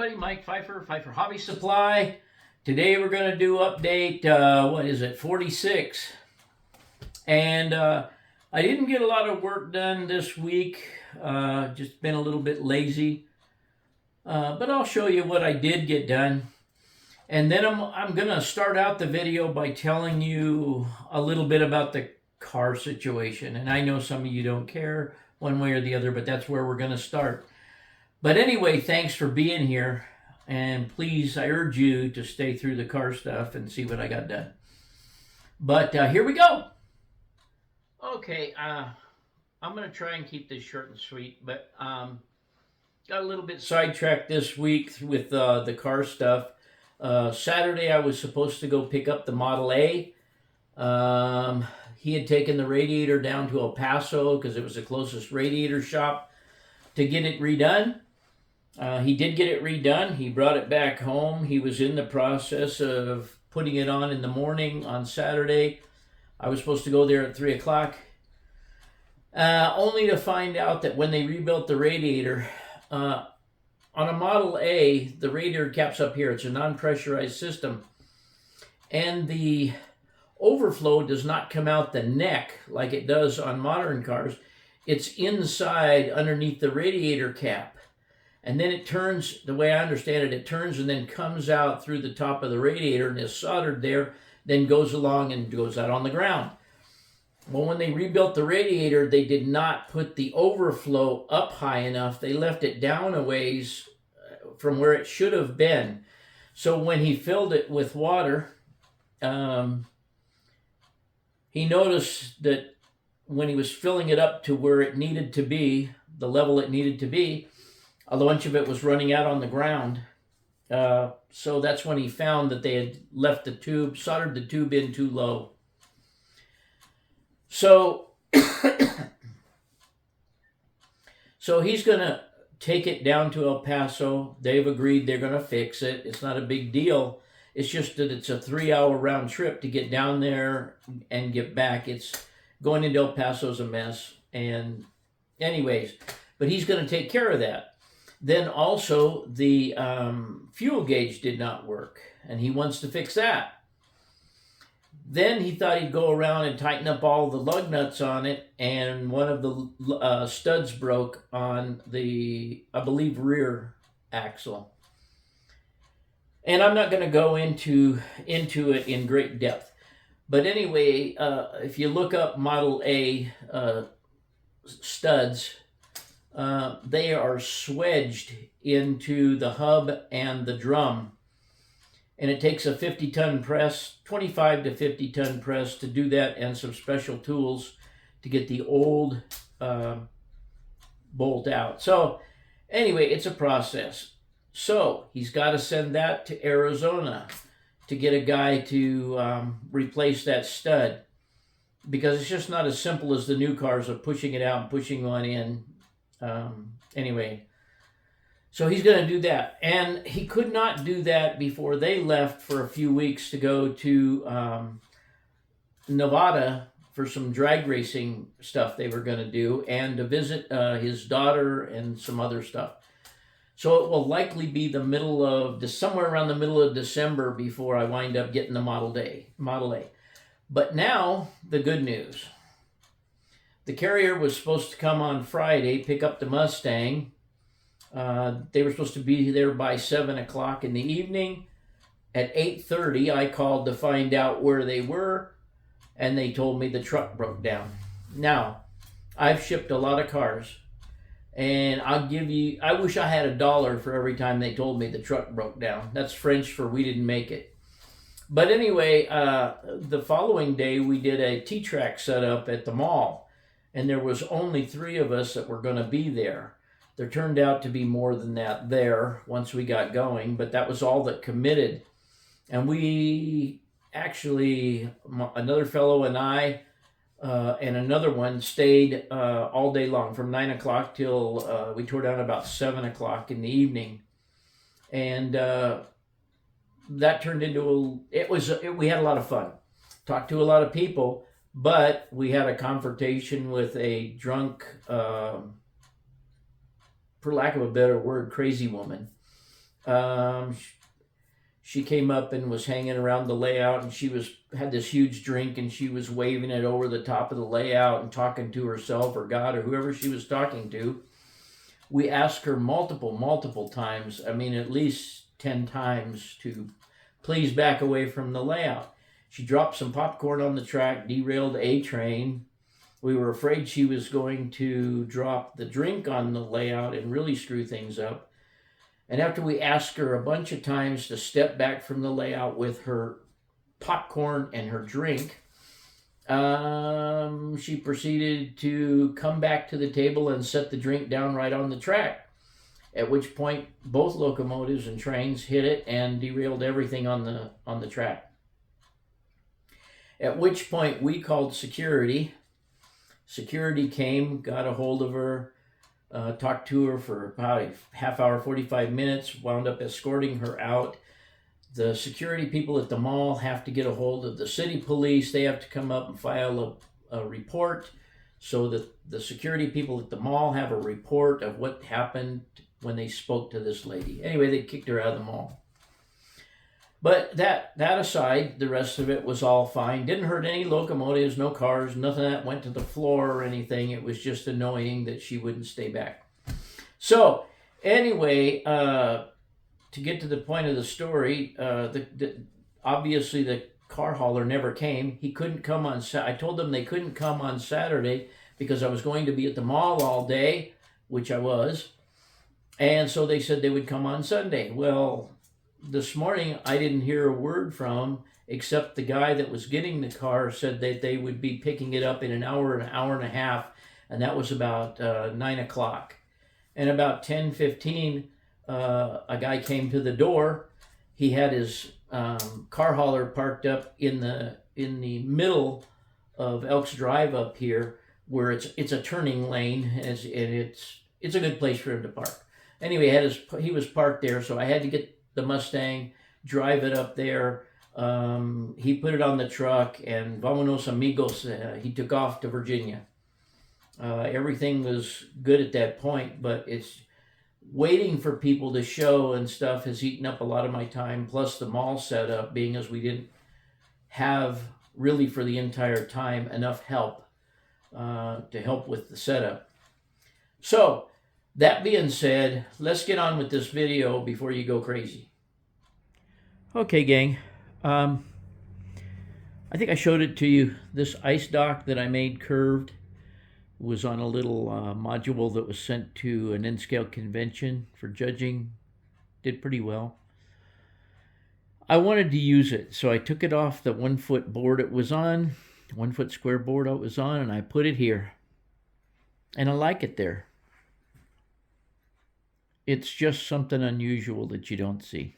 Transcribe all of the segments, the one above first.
everybody, Mike Pfeiffer Hobby Supply. Today we're going to do update, 46. And I didn't get a lot of work done this week, just been a little bit lazy. But I'll show you what I did get done. And then I'm going to start out the video by telling you a little bit about the car situation. And I know some of you don't care one way or the other, but that's where we're going to start. But anyway, thanks for being here, and please, I urge you to stay through the car stuff and see what I got done. But here we go. Okay, I'm going to try and keep this short and sweet, but got a little bit sidetracked this week with the car stuff. Saturday, I was supposed to go pick up the Model A. He had taken the radiator down to El Paso because it was the closest radiator shop to get it redone. He did get it redone. He brought it back home. He was in the process of putting it on in the morning on Saturday. I was supposed to go there at 3 o'clock. Only to find out that when they rebuilt the radiator, on a Model A, the radiator cap's up here. It's a non-pressurized system. And the overflow does not come out the neck like it does on modern cars. It's inside underneath the radiator cap. And then it turns, the way I understand it, it turns and then comes out through the top of the radiator and is soldered there, then goes along and goes out on the ground. Well, when they rebuilt the radiator, they did not put the overflow up high enough. They left it down a ways from where it should have been. So when he filled it with water, he noticed that when he was filling it up to where it needed to be, the level it needed to be, a bunch of it was running out on the ground. So that's when he found that they had left the tube, soldered the tube in too low. So, so he's going to take it down to El Paso. They've agreed they're going to fix it. It's not a big deal. It's just that it's a 3-hour round trip to get down there and get back. It's going into El Paso's a mess. And anyways, but he's going to take care of that. Then also the fuel gauge did not work, and he wants to fix that. Then he thought he'd go around and tighten up all the lug nuts on it, and one of the studs broke on the, I believe, rear axle. And I'm not going to go into it in great depth. But anyway, if you look up Model A studs, they are swedged into the hub and the drum. And it takes a 50-ton press, 25 to 50-ton press to do that, and some special tools to get the old bolt out. So anyway, it's a process. So he's got to send that to Arizona to get a guy to replace that stud, because it's just not as simple as the new cars of pushing it out and pushing one in. Anyway, so he's going to do that. And he could not do that before they left for a few weeks to go to Nevada for some drag racing stuff they were going to do, and to visit his daughter and some other stuff. So it will likely be somewhere around the middle of December before I wind up getting the Model A. But now, the good news. The carrier was supposed to come on Friday, pick up the Mustang. They were supposed to be there by 7 o'clock in the evening. At 8:30, I called to find out where they were, and they told me the truck broke down. Now, I've shipped a lot of cars, and I wish I had $1 for every time they told me the truck broke down. That's French for we didn't make it. But anyway, the following day, we did a T-track setup at the mall. And there was only 3 of us that were going to be there. There turned out to be more than that there once we got going, but that was all that committed. And we actually, another fellow and I, and another one stayed all day long from 9 o'clock till we tore down about 7 o'clock in the evening. And that turned into, we had a lot of fun. Talked to a lot of people. But we had a confrontation with a drunk, for lack of a better word, crazy woman. Um, she came up and was hanging around the layout, and she had this huge drink, and she was waving it over the top of the layout and talking to herself or God or whoever she was talking to. We asked her multiple times, I mean at least 10 times, to please back away from the layout. She dropped some popcorn on the track, derailed a train. We were afraid she was going to drop the drink on the layout and really screw things up. And after we asked her a bunch of times to step back from the layout with her popcorn and her drink, she proceeded to come back to the table and set the drink down right on the track. At which point, both locomotives and trains hit it and derailed everything on the track. At which point, we called security. Security came, got a hold of her, talked to her for about a half hour, 45 minutes, wound up escorting her out. The security people at the mall have to get a hold of the city police. They have to come up and file a report so that the security people at the mall have a report of what happened when they spoke to this lady. Anyway, they kicked her out of the mall. But that aside, the rest of it was all fine. Didn't hurt any locomotives, no cars, nothing that went to the floor or anything. It was just annoying that she wouldn't stay back. So anyway, to get to the point of the story, obviously the car hauler never came. He couldn't come on I told them they couldn't come on Saturday because I was going to be at the mall all day, which I was. And so they said they would come on Sunday. Well, this morning I didn't hear a word from, except the guy that was getting the car said that they would be picking it up in an hour and a half, and that was about 9 o'clock. And about 10:15, a guy came to the door. He had his car hauler parked up in the middle of Elks Drive up here, where it's a turning lane, and it's a good place for him to park. Anyway, he was parked there, so I had to get the Mustang, drive it up there. He put it on the truck, and vamonos amigos, he took off to Virginia. Everything was good at that point, but it's waiting for people to show and stuff has eaten up a lot of my time, plus the mall setup, being as we didn't have really for the entire time enough help to help with the setup. So that being said, let's get on with this video before you go crazy. Okay, gang. I think I showed it to you. This ice dock that I made curved was on a little module that was sent to an N-scale convention for judging. Did pretty well. I wanted to use it, so I took it off the 1 foot board it was on, 1 foot square board it was on, and I put it here. And I like it there. It's just something unusual that you don't see.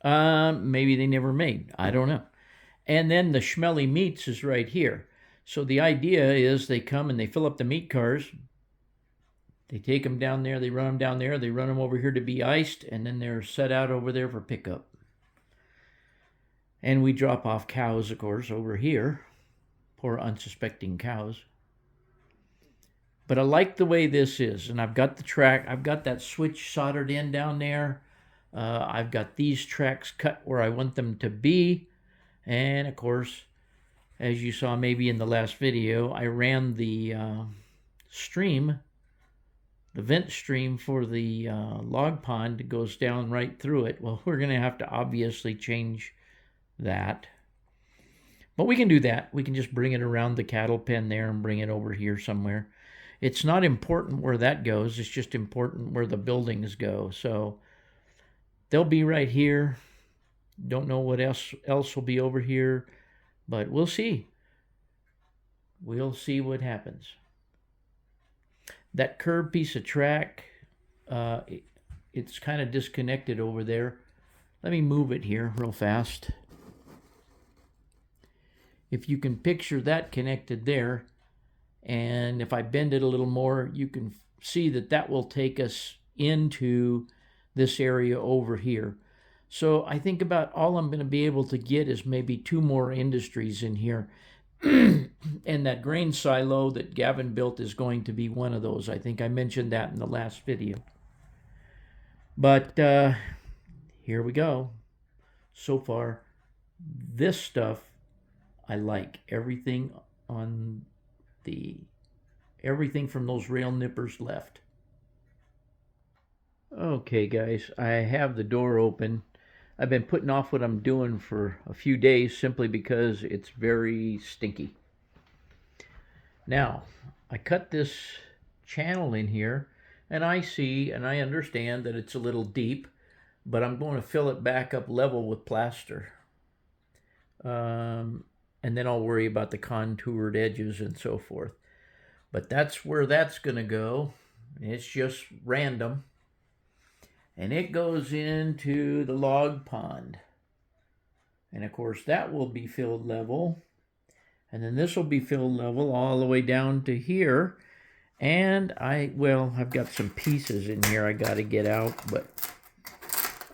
Maybe they never made. I don't know. And then the Schmelly Meats is right here. So the idea is they come and they fill up the meat cars. They take them down there. They run them down there. They run them over here to be iced. And then they're set out over there for pickup. And we drop off cows, of course, over here. Poor unsuspecting cows. But I like the way this is, and I've got the track, I've got that switch soldered in down there. I've got these tracks cut where I want them to be. And of course, as you saw maybe in the last video, I ran the stream, the vent stream for the log pond that goes down right through it. Well, we're going to have to obviously change that. But we can do that. We can just bring it around the cattle pen there and bring it over here somewhere. It's not important where that goes. It's just important where the buildings go. So they'll be right here. Don't know what else will be over here, but we'll see. We'll see what happens. That curved piece of track, it's kind of disconnected over there. Let me move it here real fast. If you can picture that connected there, and if I bend it a little more, you can see that that will take us into this area over here. So I think about all I'm going to be able to get is maybe 2 more industries in here. And that grain silo that Gavin built is going to be one of those. I think I mentioned that in the last video. But here we go. So far, this stuff I like. On the everything from those rail nippers left. Okay, guys, I have the door open. I've been putting off what I'm doing for a few days simply because it's very stinky. Now, I cut this channel in here, and I see and I understand that it's a little deep, but I'm going to fill it back up level with plaster. And then I'll worry about the contoured edges and so forth. But that's where that's going to go. It's just random. And it goes into the log pond. And of course that will be filled level. And then this will be filled level all the way down to here. And I've got some pieces in here I got to get out. But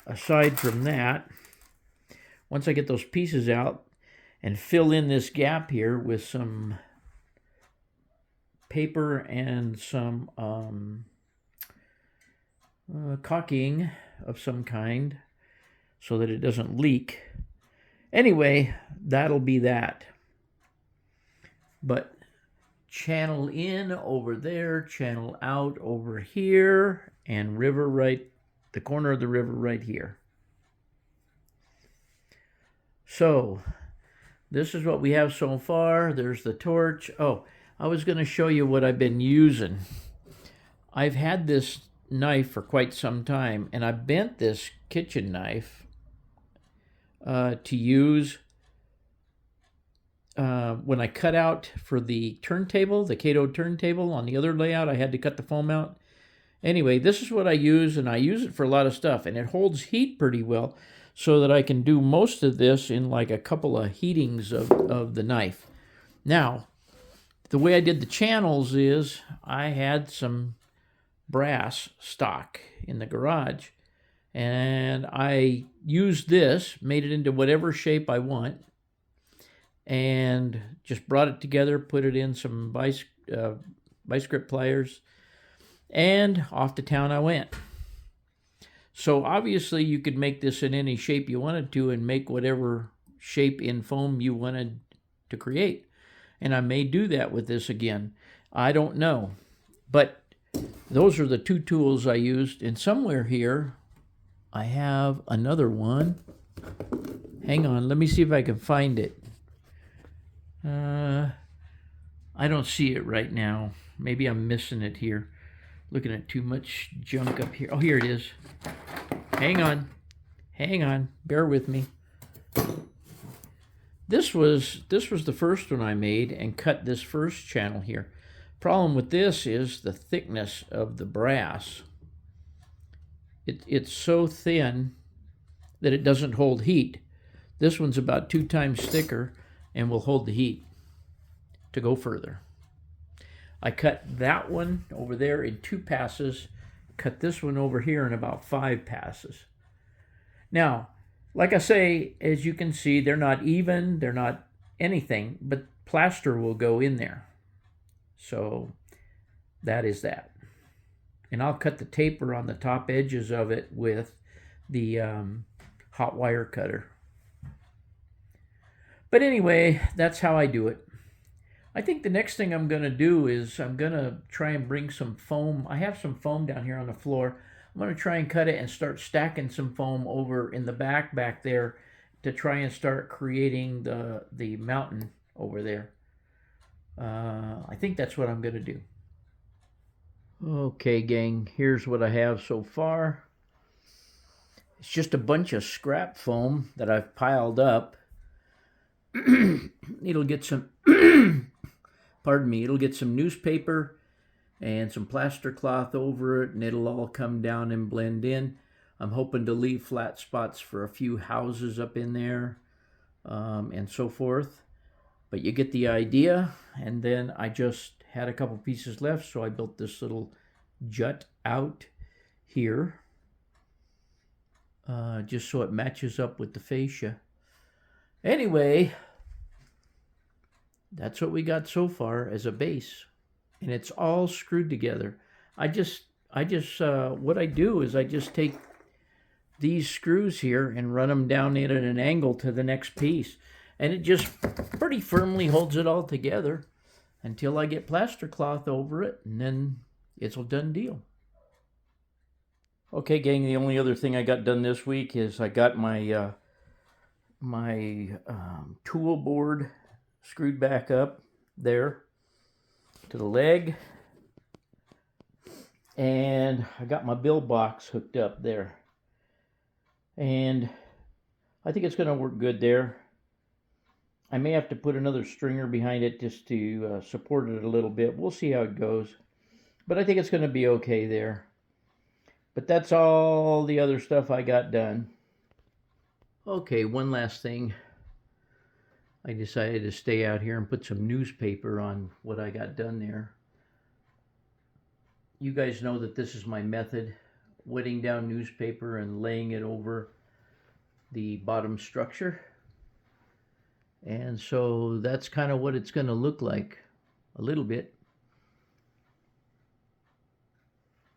aside from that, once I get those pieces out and fill in this gap here with some paper and some caulking of some kind so that it doesn't leak. Anyway, that'll be that. But channel in over there, channel out over here, and river the corner of the river right here. So this is what we have so far. There's the torch. Oh, I was going to show you what I've been using. I've had this knife for quite some time, and I bent this kitchen knife to use when I cut out for the turntable, the Cato turntable. On the other layout, I had to cut the foam out. Anyway, this is what I use, and I use it for a lot of stuff, and it holds heat pretty well so that I can do most of this in like a couple of heatings of the knife. Now, the way I did the channels is I had some brass stock in the garage, and I used this, made it into whatever shape I want, and just brought it together, put it in some vice grip pliers, and off to town I went. So obviously you could make this in any shape you wanted to and make whatever shape in foam you wanted to create. And I may do that with this again. I don't know. But those are the two tools I used. And somewhere here, I have another one. Hang on, let me see if I can find it. I don't see it right now. Maybe I'm missing it here. Looking at too much junk up here. Oh, here it is. Hang on. Bear with me. This was the first one I made and cut this first channel here. Problem with this is the thickness of the brass. It's so thin that it doesn't hold heat. This one's about 2 times thicker and will hold the heat to go further. I cut that one over there in 2 passes, cut this one over here in about 5 passes. Now, like I say, as you can see, they're not even, they're not anything, but plaster will go in there. So that is that. And I'll cut the taper on the top edges of it with the hot wire cutter. But anyway, that's how I do it. I think the next thing I'm going to do is I'm going to try and bring some foam. I have some foam down here on the floor. I'm going to try and cut it and start stacking some foam over in the back there to try and start creating the mountain over there. I think that's what I'm going to do. Okay, gang, here's what I have so far. It's just a bunch of scrap foam that I've piled up. It'll get some, pardon me, it'll get some newspaper and some plaster cloth over it, and it'll all come down and blend in. I'm hoping to leave flat spots for a few houses up in there, and so forth. But you get the idea. And then I just had a couple pieces left, so I built this little jut out here, just so it matches up with the fascia. Anyway, that's what we got so far as a base, and it's all screwed together. What I do is I just take these screws here and run them down in at an angle to the next piece. And it just pretty firmly holds it all together until I get plaster cloth over it, and then it's a done deal. Okay, gang, the only other thing I got done this week is I got my tool board screwed back up there to the leg, and I got my bill box hooked up there, and I think it's going to work good there. I may have to put another stringer behind it just to support it a little bit. We'll see how it goes, but I think it's going to be okay there. But that's all the other stuff I got done. Okay, one last thing. I decided to stay out here and put some newspaper on what I got done there. You guys know that this is my method, wetting down newspaper and laying it over the bottom structure. And so that's kind of what it's going to look like, a little bit.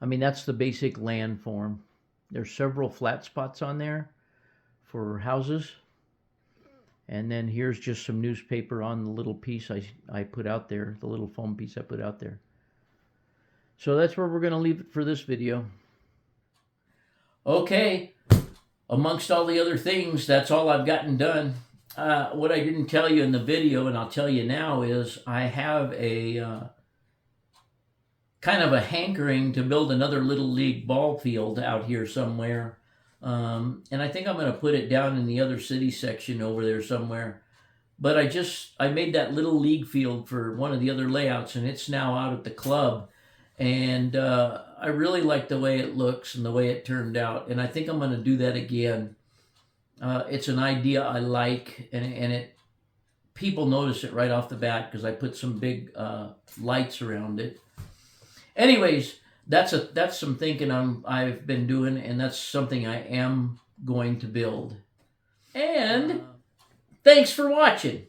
I mean, that's the basic landform. There's several flat spots on there for houses. And then here's just some newspaper on the little piece I put out there, the little foam piece I put out there. So that's where we're going to leave it for this video. Okay, amongst all the other things, that's all I've gotten done. What I didn't tell you in the video, and I'll tell you now, is I have a kind of a hankering to build another Little League ball field out here somewhere. And I think I'm going to put it down in the other city section over there somewhere. But I made that Little League field for one of the other layouts, and it's now out at the club. And I really like the way it looks and the way it turned out. And I think I'm going to do that again. It's an idea I like, and people notice it right off the bat because I put some big lights around it. Anyways, that's some thinking I've been doing, and that's something I am going to build. And thanks for watching.